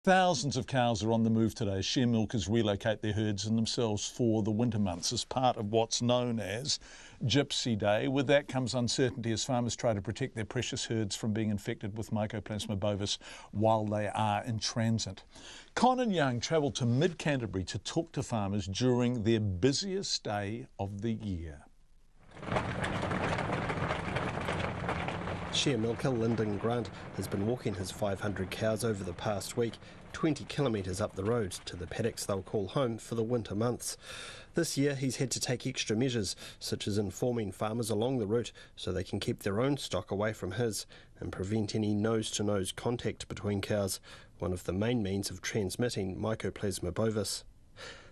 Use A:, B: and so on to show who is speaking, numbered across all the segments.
A: Thousands of cows are on the move today as sharemilkers relocate their herds and themselves for the winter months as part of what's known as Gypsy Day. With that comes uncertainty as farmers try to protect their precious herds from being infected with Mycoplasma bovis while they are in transit. Conan Young travelled to mid-Canterbury to talk to farmers during their busiest day of the year.
B: Sharemilker Lyndon Grant has been walking his 500 cows over the past week, 20 kilometres up the road to the paddocks they'll call home for the winter months. This year he's had to take extra measures, such as informing farmers along the route so they can keep their own stock away from his and prevent any nose-to-nose contact between cows, one of the main means of transmitting Mycoplasma bovis.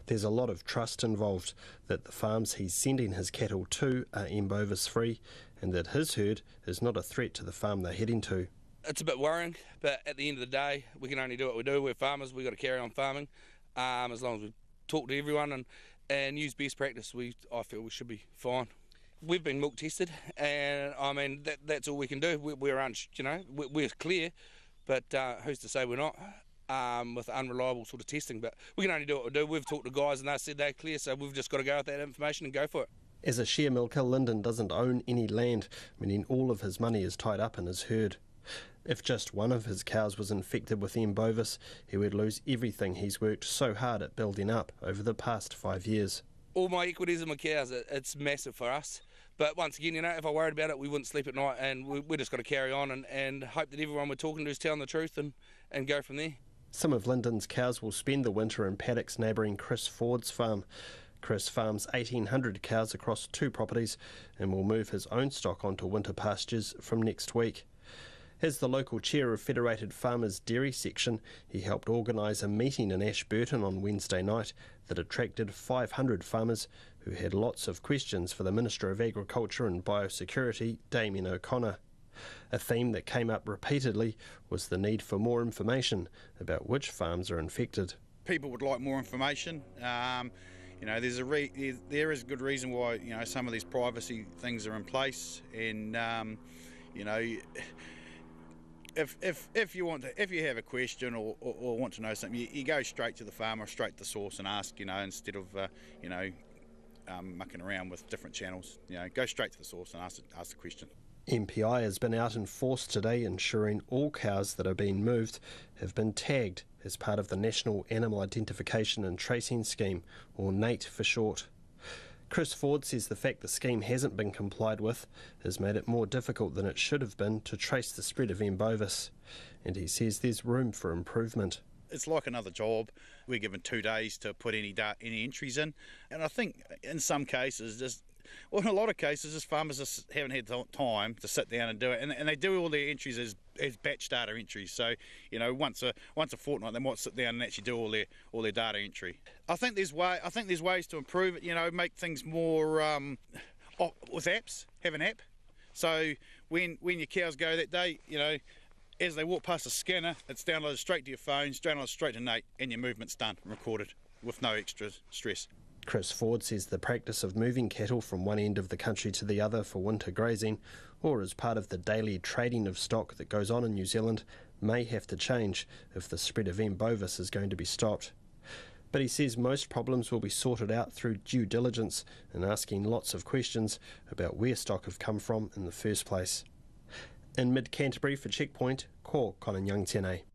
B: There's a lot of trust involved that the farms he's sending his cattle to are M. bovis free and that his herd is not a threat to the farm they're heading to.
C: It's a bit worrying, but at the end of the day, we can only do what we do. We're farmers, we've got to carry on farming. As long as we talk to everyone and use best practice, I feel we should be fine. We've been milk tested, and I mean, that's all we can do. We're clear, but who's to say we're not? With unreliable sort of testing, but we can only do what we do. We've talked to guys and they said they're clear, so we've just got to go with that information and go for it.
B: As a sharemilker, Lyndon doesn't own any land, meaning all of his money is tied up in his herd. If just one of his cows was infected with M. bovis, he would lose everything he's worked so hard at building up over the past 5 years.
C: All my equities in my cows, it's massive for us. But once again, if I worried about it, we wouldn't sleep at night, and we just got to carry on and hope that everyone we're talking to is telling the truth and go from there.
B: Some of Lyndon's cows will spend the winter in paddocks neighbouring Chris Ford's farm. Chris farms 1,800 cows across 2 properties and will move his own stock onto winter pastures from next week. As the local chair of Federated Farmers' Dairy Section, he helped organise a meeting in Ashburton on Wednesday night that attracted 500 farmers who had lots of questions for the Minister of Agriculture and Biosecurity, Damien O'Connor. A theme that came up repeatedly was the need for more information about which farms are infected.
D: People would like more information. There is a good reason why some of these privacy things are in place, and if you have a question or want to know something, you go straight to the farmer, straight to the source, and ask. Instead of mucking around with different channels. Go straight to the source and ask the question.
B: MPI has been out in force today ensuring all cows that are being moved have been tagged as part of the National Animal Identification and Tracing Scheme, or NAIT for short. Chris Ford says the fact the scheme hasn't been complied with has made it more difficult than it should have been to trace the spread of M. bovis, and he says there's room for improvement.
D: It's like another job. We're given 2 days to put any entries in, and I think in some cases, in a lot of cases, just farmers just haven't had time to sit down and do it, and they do all their entries as batch data entries. So once a fortnight they might sit down and actually do all their data entry. I think there's ways to improve it. Make things more with apps. Have an app, so when your cows go that day, as they walk past the scanner, it's downloaded straight to your phone, downloaded straight to NAIT, and your movement's done, recorded with no extra stress.
B: Chris Ford says the practice of moving cattle from one end of the country to the other for winter grazing, or as part of the daily trading of stock that goes on in New Zealand, may have to change if the spread of M. bovis is going to be stopped. But he says most problems will be sorted out through due diligence and asking lots of questions about where stock have come from in the first place. In mid-Canterbury for Checkpoint, ko Conan Young tēnei.